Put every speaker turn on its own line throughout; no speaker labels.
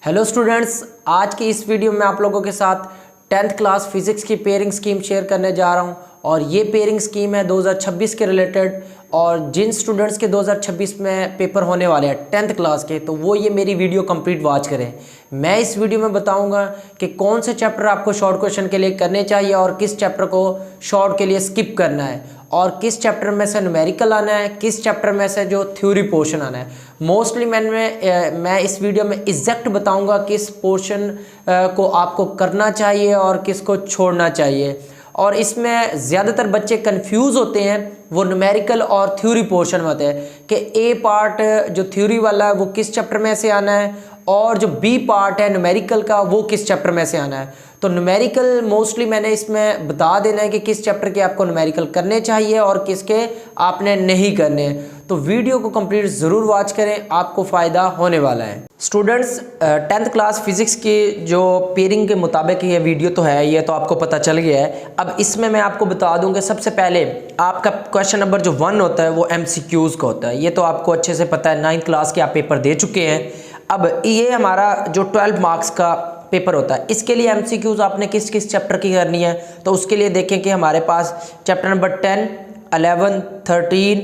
Hello students, आज की इस वीडियो में आप लोगों के साथ 10th क्लास फिज़िक्स की पेयरिंग स्कीम शेयर करने जा रहा हूं और ये पेयरिंग स्कीम है 2026 के रिलेटेड। और जिन स्टूडेंट्स के 2026 में पेपर होने वाले हैं 10th क्लास के, तो वो ये मेरी वीडियो कंप्लीट वॉच करें। मैं इस वीडियो में बताऊंगा कि कौन से चैप्टर आपको शॉर्ट क्वेश्चन के लिए करने चाहिए और किस चैप्टर को शॉर्ट के लिए स्किप करना है, और किस चैप्टर में से न्यूमेरिकल आना है, किस चैप्टर में से जो थ्योरी पोर्शन आना है। मोस्टली मैं इस वीडियो में एग्जैक्ट बताऊंगा किस पोर्शन को आपको करना चाहिए और किसको छोड़ना चाहिए। और इसमें ज़्यादातर बच्चे कंफ्यूज होते हैं, वो न्यूमेरिकल और थ्योरी पोर्शन में होते हैं कि ए पार्ट जो थ्योरी वाला है वो किस चैप्टर में से आना है और जो बी पार्ट है न्यूमेरिकल का वो किस चैप्टर में से आना है। तो न्यूमेरिकल मोस्टली मैंने इसमें बता देना है कि किस चैप्टर के आपको न्यूमेरिकल करने चाहिए और किसके आपने नहीं करने। तो वीडियो को कंप्लीट ज़रूर वॉच करें, आपको फ़ायदा होने वाला है। स्टूडेंट्स, 10th क्लास फिज़िक्स की जो पेयरिंग के मुताबिक ये वीडियो तो है, ये तो आपको पता चल गया है। अब इसमें मैं आपको बता दूं कि सबसे पहले आपका क्वेश्चन नंबर जो 1 होता है वो MCQs का होता है। ये तो आपको अच्छे से पता है, 9th क्लास के आप पेपर दे चुके हैं। अब ये हमारा जो 12 मार्क्स का पेपर होता है, इसके लिए MCQs आपने किस किस चैप्टर की करनी है, तो उसके लिए देखें कि हमारे पास चैप्टर नंबर 10, 11, 13,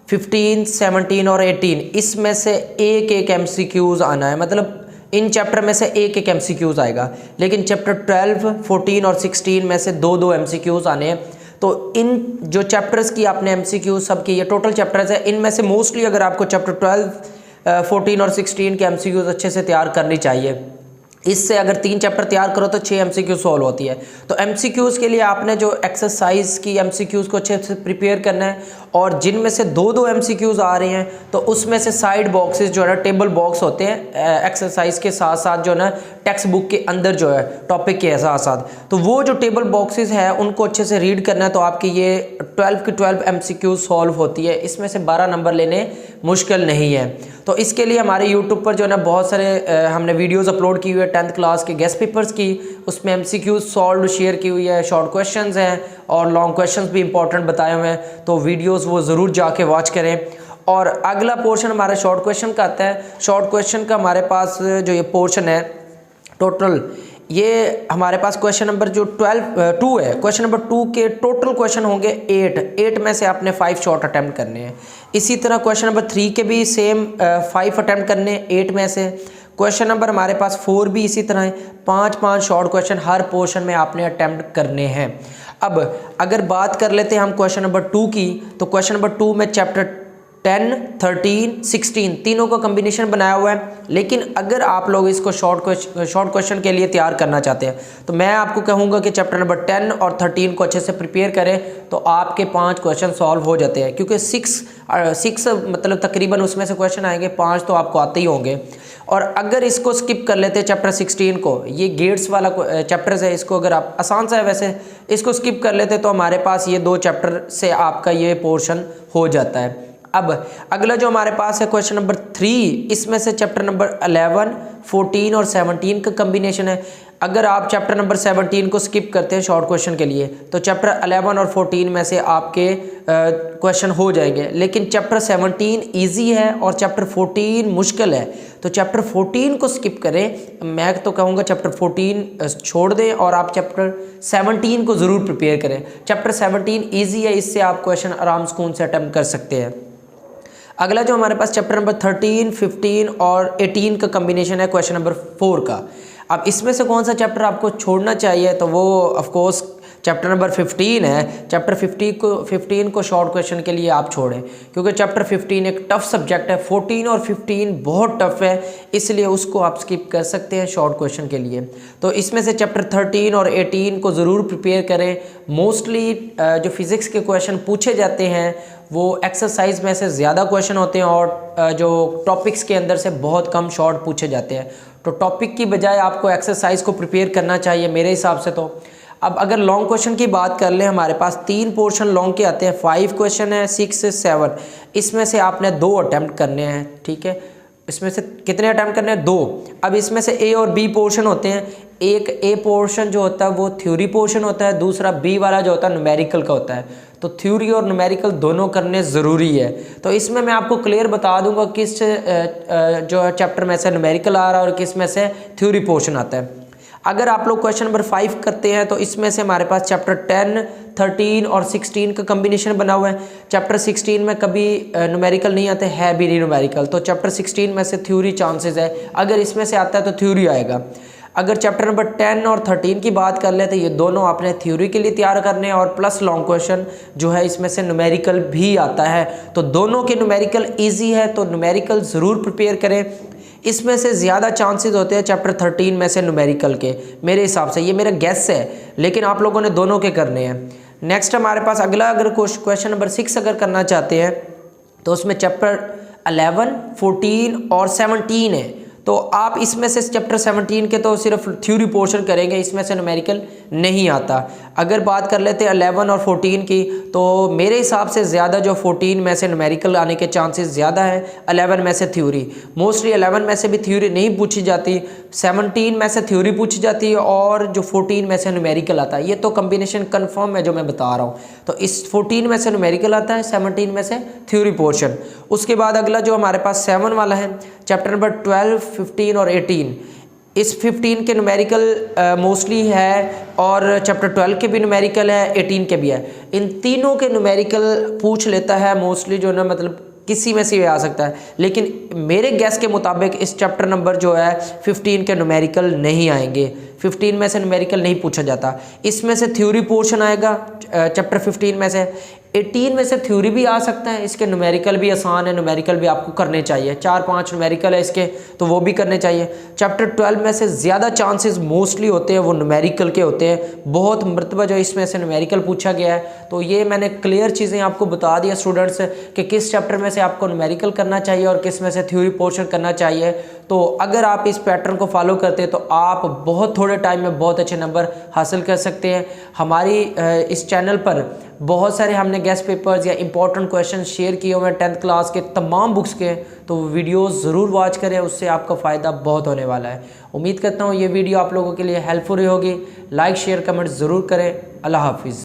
15, 17 और 18, इसमें से एक एक MCQs आना है। मतलब इन चैप्टर में से एक एक MCQs आएगा, लेकिन चैप्टर 12, 14 और 16 में से दो दो MCQs आने हैं। तो इन जो चैप्टर्स की आपने MCQs सब की, ये टोटल चैप्टर्स है, इनमें से मोस्टली अगर आपको चैप्टर 12, 14 और 16 के MCQs अच्छे से तैयार करनी चाहिए। इससे अगर 3 चैप्टर तैयार करो तो 6 MCQ सॉल्व होती है। तो MCQs के लिए आपने जो एक्सरसाइज की MCQs को अच्छे से प्रिपेयर करना है, और जिनमें से दो दो MCQs आ रहे हैं तो उसमें से साइड बॉक्सेस जो है ना, टेबल बॉक्स होते हैं एक्सरसाइज के साथ साथ, जो है ना टेक्स्ट बुक के अंदर जो है टॉपिक के साथ साथ, तो वो जो टेबल बॉक्सेस है उनको अच्छे से रीड करना है। तो आपकी ये 12 की 12 MCQ सॉल्व होती है, इसमें से 12 नंबर लेने मुश्किल नहीं है। तो इसके लिए हमारे यूट्यूब पर जो है ना बहुत सारे हमने वीडियोस अपलोड की हुई है 10th क्लास के गेस्ट पेपर्स की, उसमें MCQ सॉल्व शेयर की हुई है, शॉर्ट क्वेश्चंस हैं और लॉन्ग क्वेश्चंस भी इंपॉर्टेंट बताए हुए हैं। तो वीडियोस वो ज़रूर जाके वॉच करें। और अगला पोर्शन हमारा शॉर्ट क्वेश्चन का आता है। शॉर्ट क्वेश्चन का हमारे पास जो ये पोर्शन है टोटल, ये हमारे पास क्वेश्चन नंबर जो 2 है, क्वेश्चन नंबर 2 के टोटल क्वेश्चन होंगे 8 में से आपने 5 शॉर्ट अटैम्प्ट करने हैं। इसी तरह क्वेश्चन नंबर 3 के भी सेम 5 अटैम्प्ट करने 8 में से। क्वेश्चन नंबर हमारे पास 4 भी इसी तरह है, 5 शॉर्ट क्वेश्चन हर पोर्शन में आपने अटैम्प्ट करने हैं। अब अगर बात कर लेते हैं हम क्वेश्चन नंबर 2 की, तो क्वेश्चन नंबर 2 में चैप्टर 10, 13, 16 तीनों का कम्बिनेशन बनाया हुआ है। लेकिन अगर आप लोग इसको शॉर्ट क्वेश्चन के लिए तैयार करना चाहते हैं तो मैं आपको कहूँगा कि चैप्टर नंबर 10 और 13 को अच्छे से प्रिपेयर करें, तो आपके 5 क्वेश्चन सॉल्व हो जाते हैं। क्योंकि 6 मतलब तकरीबन उसमें से क्वेश्चन आएंगे, 5 तो आपको आते ही होंगे। और अगर इसको स्किप कर लेते हैं चैप्टर 16 को, ये गेट्स वाला चैप्टर है, इसको अगर आप आसान सा है वैसे, इसको स्किप कर लेते तो हमारे पास ये 2 चैप्टर से आपका ये पोर्शन हो जाता है। अब अगला जो हमारे पास है क्वेश्चन नंबर 3, इसमें से चैप्टर नंबर 11, 14 और 17 का कम्बिनेशन है। अगर आप चैप्टर नंबर 17 को स्किप करते हैं शॉर्ट क्वेश्चन के लिए, तो चैप्टर 11 और 14 में से आपके क्वेश्चन हो जाएंगे। लेकिन चैप्टर 17 इजी है और चैप्टर 14 मुश्किल है, तो चैप्टर 14 को स्किप करें। मैं तो कहूँगा चैप्टर 14 छोड़ दें और आप चैप्टर 17 को ज़रूर प्रिपेयर करें। चैप्टर 17 ईजी है, इससे आप क्वेश्चन आराम सुकून से अटैम्प्ट कर सकते हैं। अगला जो हमारे पास चैप्टर नंबर 13, 15 और 18 का कम्बिनेशन है क्वेश्चन नंबर 4 का। अब इसमें से कौन सा चैप्टर आपको छोड़ना चाहिए, तो वो ऑफ कोर्स चैप्टर नंबर 15 है। चैप्टर 15 को शॉर्ट क्वेश्चन के लिए आप छोड़ें, क्योंकि चैप्टर 15 एक टफ सब्जेक्ट है। 14 और 15 बहुत टफ है, इसलिए उसको आप स्किप कर सकते हैं शॉर्ट क्वेश्चन के लिए। तो इसमें से चैप्टर 13 और 18 को ज़रूर प्रिपेयर करें। मोस्टली जो फिज़िक्स के क्वेश्चन पूछे जाते हैं वो एक्सरसाइज में से ज़्यादा क्वेश्चन होते हैं और जो टॉपिक्स के अंदर से बहुत कम शॉर्ट पूछे जाते हैं। तो टॉपिक की बजाय आपको एक्सरसाइज को प्रिपेयर करना चाहिए मेरे हिसाब से। तो अब अगर लॉन्ग क्वेश्चन की बात कर लें, हमारे पास 3 पोर्शन लॉन्ग के आते हैं, 5 क्वेश्चन है, 6 से 7, इसमें से आपने 2 अटैम्प्ट करने हैं। ठीक है, इसमें से कितने अटैम्प्ट करने हैं? 2। अब इसमें से ए और बी पोर्शन होते हैं। एक ए पोर्शन जो होता है वो थ्योरी पोर्शन होता है, दूसरा बी वाला जो होता है न्यूमेरिकल का होता है। तो थ्योरी और न्यूमेरिकल दोनों करने ज़रूरी है। तो इसमें मैं आपको क्लियर बता दूंगा किस जो चैप्टर में से न्यूमेरिकल आ रहा है और किस में से थ्योरी पोर्शन आता है। अगर आप लोग क्वेश्चन नंबर 5 करते हैं तो इसमें से हमारे पास चैप्टर 10, 13 और 16 का कम्बिनेशन बना हुआ है। चैप्टर 16 में कभी न्यूमेरिकल नहीं आते, है भी नहीं न्यूमेरिकल, तो चैप्टर 16 में से थ्योरी चांसेस है। अगर इसमें से आता है तो थ्योरी आएगा। अगर चैप्टर नंबर 10 और 13 की बात कर ले तो ये दोनों आपने थ्योरी के लिए तैयार करने हैं, और प्लस लॉन्ग क्वेश्चन जो है इसमें से न्यूमेरिकल भी आता है। तो दोनों के न्यूमेरिकल ईजी है, तो न्यूमेरिकल ज़रूर प्रिपेयर करें। इसमें से ज़्यादा चांसेस होते हैं चैप्टर 13 में से न्यूमेरिकल के, मेरे हिसाब से, ये मेरा गेस है, लेकिन आप लोगों ने दोनों के करने हैं। नेक्स्ट हमारे पास अगला, अगर क्वेश्चन नंबर 6 अगर करना चाहते हैं तो उसमें चैप्टर 11, 14 और 17 है। तो आप इसमें से चैप्टर 17 के तो सिर्फ थ्योरी पोर्शन करेंगे, इसमें से न्यूमेरिकल नहीं आता। अगर बात कर लेते हैं 11 और 14 की, तो मेरे हिसाब से ज़्यादा जो 14 में से न्यूमेरिकल आने के चांसेस ज़्यादा है, 11 में से थ्योरी। मोस्टली 11 में से भी थ्योरी नहीं पूछी जाती, 17 में से थ्योरी पूछी जाती है और जो 14 में से न्यूमेरिकल आता है। ये तो कम्बिनेशन कन्फर्म है जो मैं बता रहा हूँ। तो इस 14 में से न्यूमेरिकल आता है, 17 में से थ्योरी पोर्शन। उसके बाद अगला जो हमारे पास 7 वाला है, चैप्टर नंबर 12, 15 और 18। इस 15 के न्यूमेरिकल मोस्टली है और चैप्टर 12 के भी न्यूमेरिकल है, 18 के भी है। इन तीनों के न्यूमेरिकल पूछ लेता है मोस्टली, जो ना मतलब किसी में से भी आ सकता है, लेकिन मेरे गैस के मुताबिक इस चैप्टर नंबर जो है 15 के न्यूमेरिकल नहीं आएंगे। 15 में से न्यूमेरिकल नहीं पूछा जाता। इसमें से थ्योरी पोर्शन आएगा चैप्टर 15 में से। 18 में से थ्योरी भी आ सकता है, इसके न्यूमेरिकल भी आसान है, न्यूमेरिकल भी आपको करने चाहिए। 4-5 न्यूमेरिकल है इसके, तो वो भी करने चाहिए। चैप्टर 12 में से ज़्यादा चांसेस मोस्टली होते हैं वो न्यूमेरिकल के होते हैं, बहुत मरतबा जो इसमें से न्यूमेरिकल पूछा गया है। तो ये मैंने क्लियर चीज़ें आपको बता दिया स्टूडेंट्स कि किस चैप्टर में से आपको न्यूमेरिकल करना चाहिए और किस में से थ्योरी पोर्शन करना चाहिए। तो अगर आप इस पैटर्न को फॉलो करते हैं तो आप बहुत थोड़े टाइम में बहुत अच्छे नंबर हासिल कर सकते हैं। हमारी इस चैनल पर बहुत सारे हमने गेस्ट पेपर्स या इंपॉर्टेंट क्वेश्चन शेयर किए हुए हैं 10th क्लास के तमाम बुक्स के, तो वीडियोस ज़रूर वॉच करें, उससे आपका फ़ायदा बहुत होने वाला है। उम्मीद करता हूँ ये वीडियो आप लोगों के लिए हेल्पफुल होगी। लाइक शेयर कमेंट ज़रूर करें। अल्लाह हाफिज़।